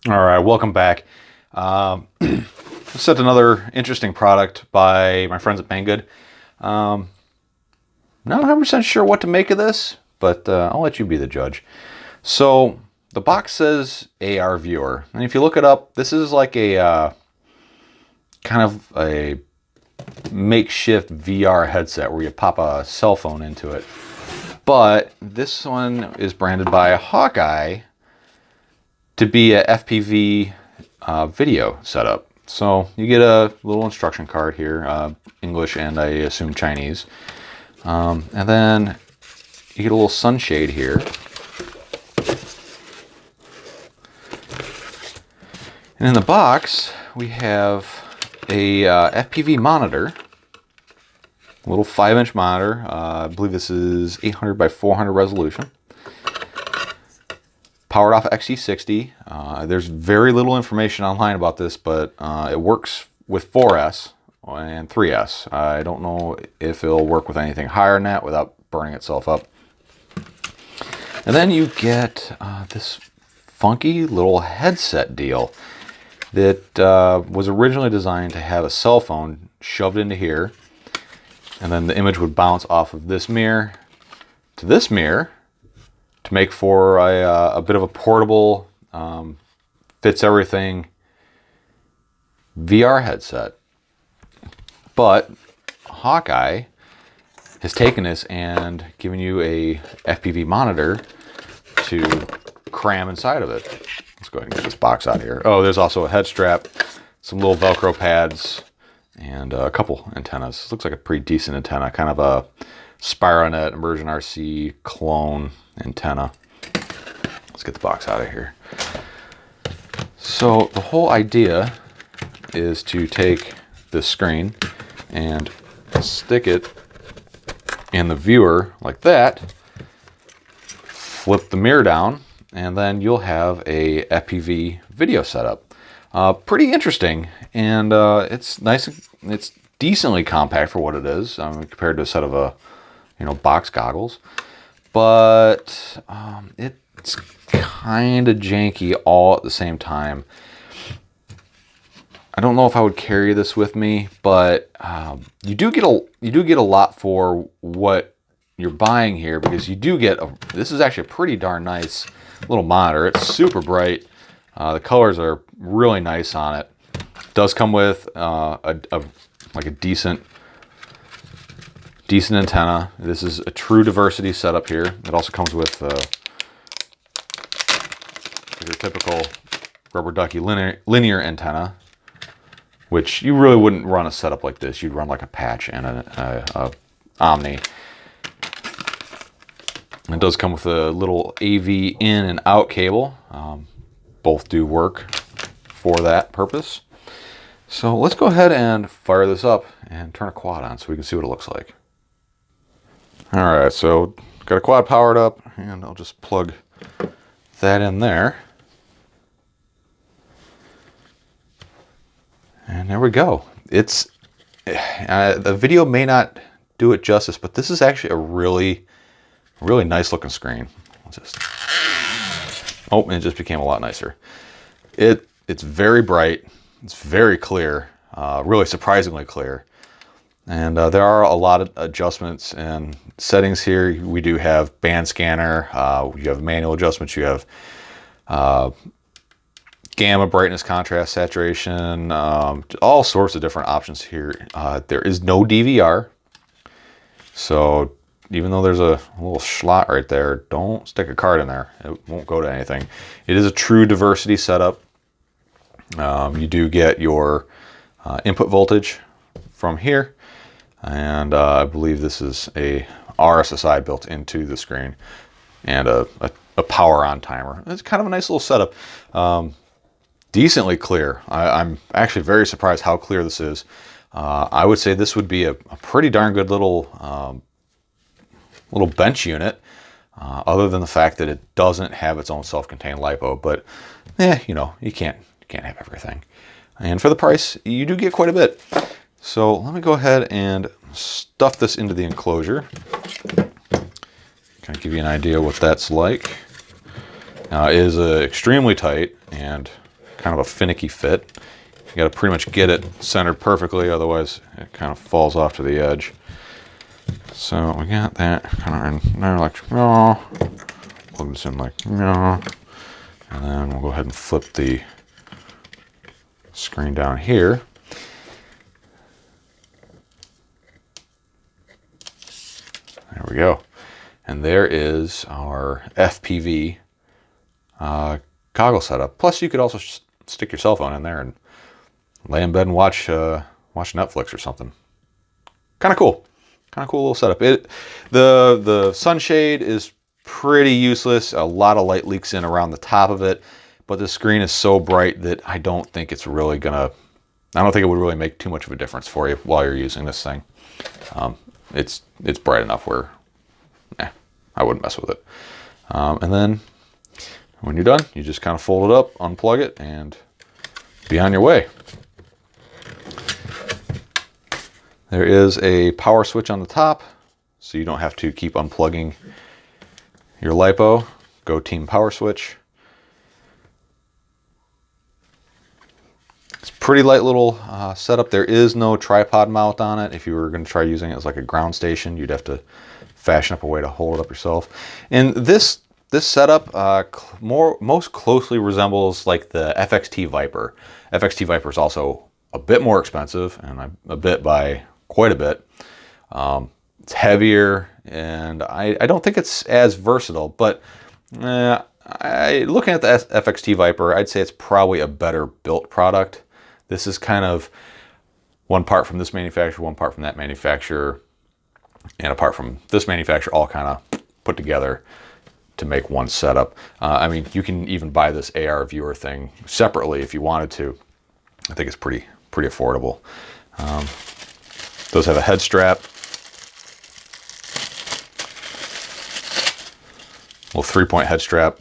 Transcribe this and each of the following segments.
All right, welcome back. Sent another interesting product by my friends at Banggood. Not 100% sure what to make of this, but I'll let you be the judge. So the box says AR viewer, and if you look it up, this is like a kind of a makeshift VR headset where you pop a cell phone into it. But this one is branded by Hawkeye to be a FPV video setup. So you get a little instruction card here, English and I assume Chinese. And then you get a little sunshade here. And in the box, we have a FPV monitor, a little 5-inch monitor. I believe this is 800 by 400 resolution. Powered off XT60. There's very little information online about this, but it works with 4S and 3S. I don't know if it'll work with anything higher than that without burning itself up. And then you get this funky little headset deal that was originally designed to have a cell phone shoved into here, and then the image would bounce off of this mirror to this mirror to make for a bit of a portable, fits everything VR headset. But Hawkeye has taken this and given you a FPV monitor to cram inside of it. Let's go ahead and get this box out of here. Oh, there's also a head strap, some little Velcro pads, and a couple antennas. This looks like a pretty decent antenna, kind of a Spironet Immersion RC clone antenna. Let's get the box out of here. So the whole idea is to take this screen and stick it in the viewer like that, flip the mirror down, and then you'll have a FPV video setup. Pretty interesting, and it's nice. It's decently compact for what it is, compared to a set of box goggles. But it's kind of janky all at the same time. I don't know if I would carry this with me, but you do get a lot for what you're buying here, because you do get this is actually a pretty darn nice little monitor. It's super bright. The colors are really nice on it. It does come with like a decent antenna. This is a true diversity setup here. It also comes with your typical rubber ducky linear antenna, which you really wouldn't run a setup like this. You'd run like a patch and a Omni. It does come with a little AV in and out cable. Both do work for that purpose. So let's go ahead and fire this up and turn a quad on so we can see what it looks like. All right, so got a quad powered up, and I'll just plug that in there. And there we go. It's the video may not do it justice, but this is actually a really nice looking screen. Oh, and it just became a lot nicer. It's very bright. It's very clear, really surprisingly clear. And there are a lot of adjustments and settings here. We do have band scanner. You have manual adjustments. You have gamma, brightness, contrast, saturation, all sorts of different options here. There is no DVR. So even though there's a little slot right there, don't stick a card in there. It won't go to anything. It is a true diversity setup. You do get your input voltage from here, and I believe this is a RSSI built into the screen, and a power on timer. It's kind of a nice little setup. Decently clear. I'm actually very surprised how clear this is. I would say this would be a pretty darn good little bench unit, other than the fact that it doesn't have its own self-contained LiPo. But you can't have everything. And for the price, you do get quite a bit. So let me go ahead and stuff this into the enclosure. Kind of give you an idea what that's like. Now it is extremely tight, and kind of a finicky fit. You got to pretty much get it centered perfectly, otherwise it kind of falls off to the edge. So we got that kind of in there, like, plug this in like, and then we'll go ahead and flip the screen down here. There we go. And there is our FPV goggle setup. Plus, you could also stick your cell phone in there and lay in bed and watch Netflix or something. Kind of cool. Kind of cool little setup. The sunshade is pretty useless. A lot of light leaks in around the top of it, but the screen is so bright that I don't think it's really gonna. I don't think it would really make too much of a difference for you while you're using this thing. It's bright enough where, I wouldn't mess with it. And then when you're done, you just kind of fold it up, unplug it, and be on your way. There is a power switch on the top, so you don't have to keep unplugging your LiPo. Go Team Power Switch. It's a pretty light little setup. There is no tripod mount on it. If you were going to try using it as like a ground station, you'd have to fashion up a way to hold it up yourself. And this setup most closely resembles like the FXT Viper. FXT Viper is also a bit more expensive, and a bit by quite a bit. It's heavier, and I don't think it's as versatile, but looking at the FXT Viper, I'd say it's probably a better built product. This is kind of one part from this manufacturer, one part from that manufacturer, and a part from this manufacturer, all kind of put together to make one setup. I mean, you can even buy this AR viewer thing separately if you wanted to. I think it's pretty affordable. Does have a head strap, little 3-point head strap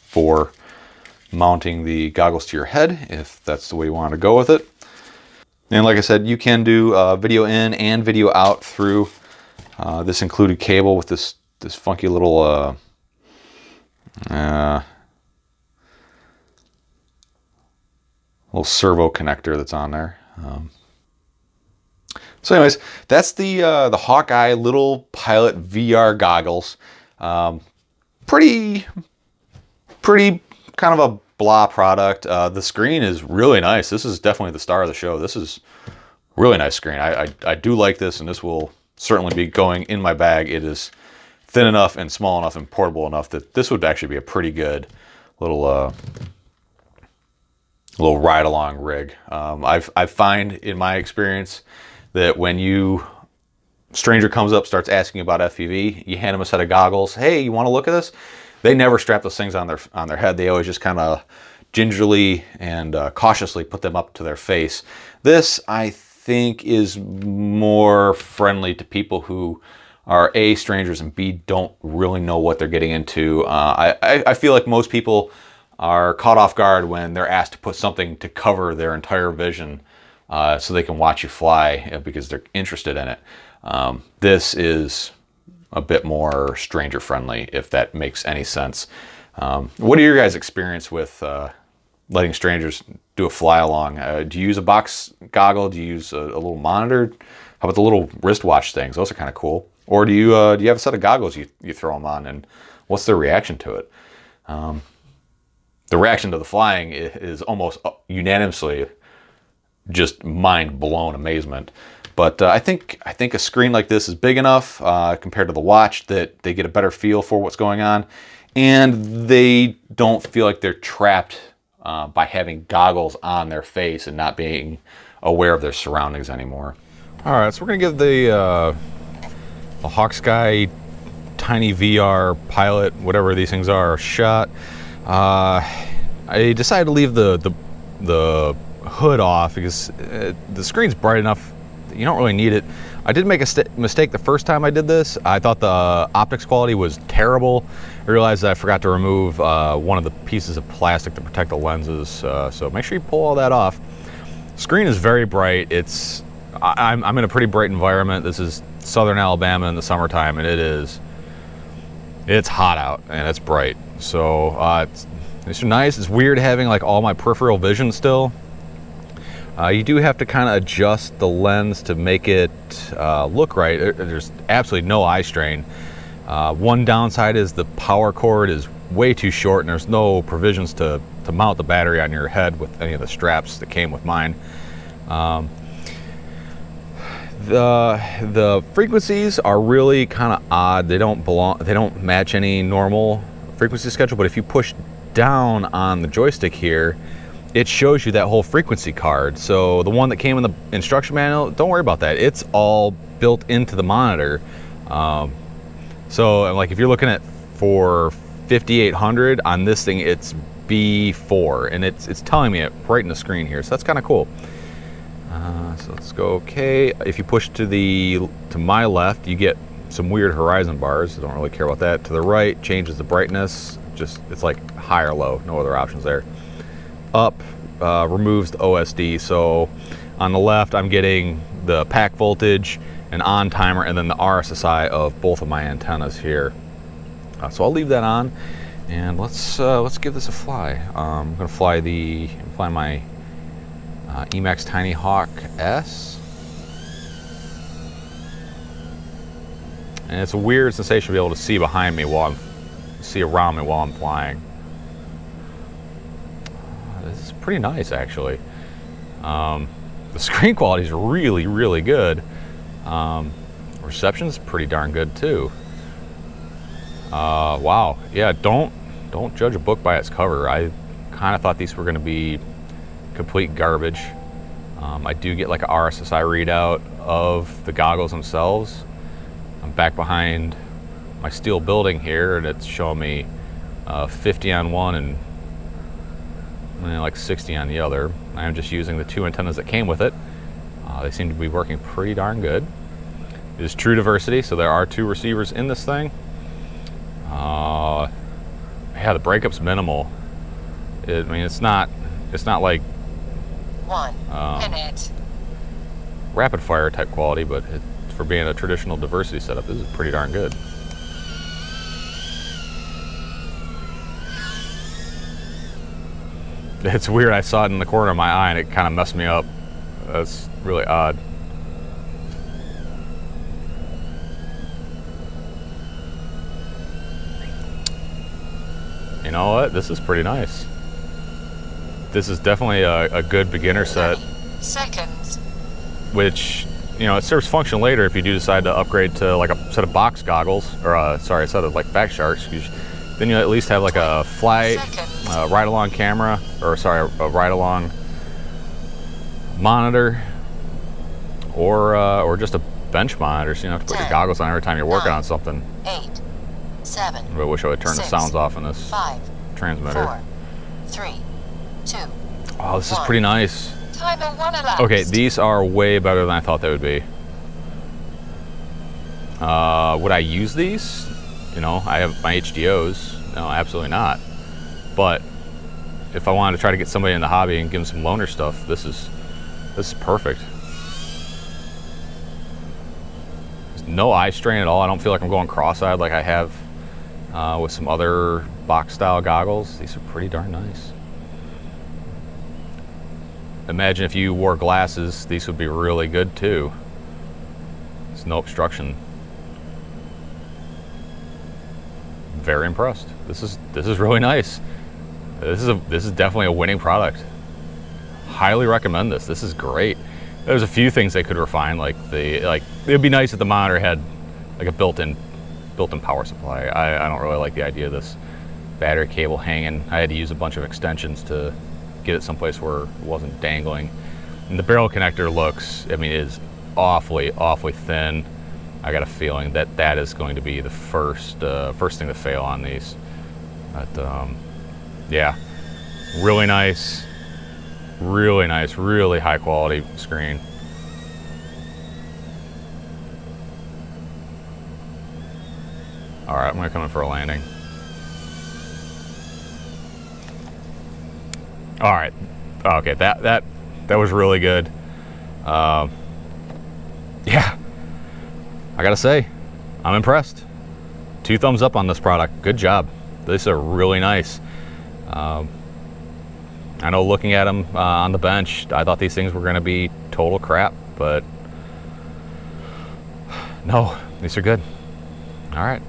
for mounting the goggles to your head if that's the way you want to go with it. And like I said, you can do video in and video out through this included cable with this funky little little servo connector that's on there. So anyways, that's the Hawkeye little pilot VR goggles. Pretty kind of a blah product. The screen is really nice. This is definitely the star of the show. This is really nice screen. I do like this, and this will certainly be going in my bag. It is thin enough and small enough and portable enough that this would actually be a pretty good little ride-along rig. I find in my experience that when stranger comes up, starts asking about FPV, you hand them a set of goggles. Hey, you want to look at this? They never strap those things on their head. They always just kind of gingerly and cautiously put them up to their face. This, I think, is more friendly to people who are A, strangers, and B, don't really know what they're getting into. I feel like most people are caught off guard when they're asked to put something to cover their entire vision so they can watch you fly because they're interested in it. This is a bit more stranger friendly, if that makes any sense. What are your guys' experience with letting strangers do a fly along? Do you use a box goggle? Do you use a little monitor? How about the little wristwatch things? Those are kind of cool. Or do you have a set of goggles you throw them on, and what's their reaction to it? The reaction to the flying is almost unanimously just mind-blown amazement. But I think a screen like this is big enough compared to the watch that they get a better feel for what's going on, and they don't feel like they're trapped by having goggles on their face and not being aware of their surroundings anymore. All right, so we're gonna give the Hawkeye Tiny VR Pilot, whatever these things are, a shot. I decided to leave the hood off because the screen's bright enough that you don't really need it. I did make a mistake the first time I did this. I thought the optics quality was terrible. I realized that I forgot to remove one of the pieces of plastic to protect the lenses, so make sure you pull all that off. Screen is very bright. I'm in a pretty bright environment. This is southern Alabama in the summertime, and it's hot out and it's bright. So These are nice. It's weird having like all my peripheral vision still. You do have to kind of adjust the lens to make it look right. There's absolutely no eye strain. One downside is the power cord is way too short, and there's no provisions to mount the battery on your head with any of the straps that came with mine. The frequencies are really kind of odd. They don't match any normal frequency schedule, but if you push down on the joystick here, it shows you that whole frequency card. So the one that came in the instruction manual, don't worry about that. It's all built into the monitor. So like if you're looking at for 5800 on this thing, it's B4, and it's telling me it right in the screen here. So that's kind of cool. So let's go okay. If you push to my left, you get some weird horizon bars. I don't really care about that. To the right, changes the brightness. It's like high or low, no other options there. Up removes the OSD. So on the left, I'm getting the pack voltage, an on timer, and then the RSSI of both of my antennas here. So I'll leave that on, and let's give this a fly. I'm gonna fly my Emax Tiny Hawk S, and it's a weird sensation to be able to see behind me see around me while I'm flying. This is pretty nice, actually. The screen quality is really, really good. Reception's pretty darn good too. Wow, yeah. Don't judge a book by its cover. I kind of thought these were going to be complete garbage. I do get like a RSSI readout of the goggles themselves. I'm back behind my steel building here, and it's showing me 50 on one and like 60 on the other. I'm just using the two antennas that came with it. They seem to be working pretty darn good. It is true diversity, so there are two receivers in this thing. Yeah, the breakup's minimal. It's not like 1 minute rapid fire type quality, but for being a traditional diversity setup, this is pretty darn good. It's weird. I saw it in the corner of my eye, and it kind of messed me up. That's really odd. You know what? This is pretty nice. This is definitely a good beginner set. Seconds. Which, it serves function later if you do decide to upgrade to like a set of box goggles, or a set of like Back Sharks. Then you at least have like a flight, ride-along camera, or a ride-along monitor, or just a bench monitor, so you don't have to put your goggles on every time you're working on something. 8, 7. I wish I would turn 6, the sounds off in this 5, transmitter. 4, 3, 2. Oh, this is pretty nice. Timer 1 elapsed. Okay, these are way better than I thought they would be. Would I use these? I have my HDOs. No, absolutely not. But if I wanted to try to get somebody in the hobby and give them some loaner stuff, this is perfect. There's no eye strain at all. I don't feel like I'm going cross-eyed like I have with some other box-style goggles. These are pretty darn nice. Imagine if you wore glasses, these would be really good too. There's no obstruction. Very impressed. This is really nice. This is definitely a winning product. Highly recommend this. This is great. There's a few things they could refine, it'd be nice if the monitor had like a built-in power supply. I don't really like the idea of this battery cable hanging. I had to use a bunch of extensions to get it someplace where it wasn't dangling. And the barrel connector looks, it is awfully thin. I got a feeling that is going to be the first thing to fail on these. But yeah, really nice, really high quality screen. All right, I'm gonna come in for a landing. All right, okay, that was really good. Yeah, I gotta say, I'm impressed. 2 thumbs up on this product. Good job. These are really nice. I know looking at them on the bench, I thought these things were going to be total crap, but no, these are good. All right.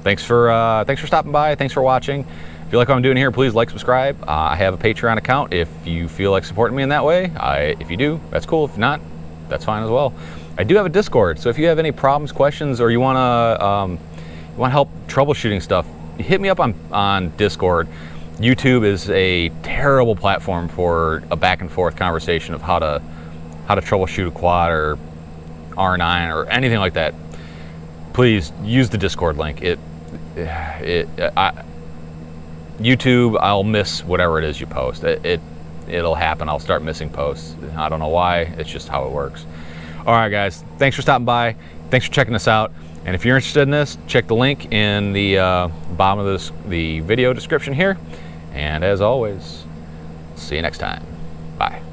Thanks for stopping by. Thanks for watching. If you like what I'm doing here, please like, subscribe. I have a Patreon account if you feel like supporting me in that way. If you do, that's cool. If not, that's fine as well. I do have a Discord, so if you have any problems, questions, or you want to help troubleshooting stuff, hit me up on Discord. YouTube is a terrible platform for a back and forth conversation of how to troubleshoot a quad or R9 or anything like that. Please use the Discord link. YouTube, I'll miss whatever it is you post. It'll happen. I'll start missing posts. I don't know why. It's just how it works. All right, guys. Thanks for stopping by. Thanks for checking us out. And if you're interested in this, check the link in the bottom of the video description here. And as always, see you next time. Bye.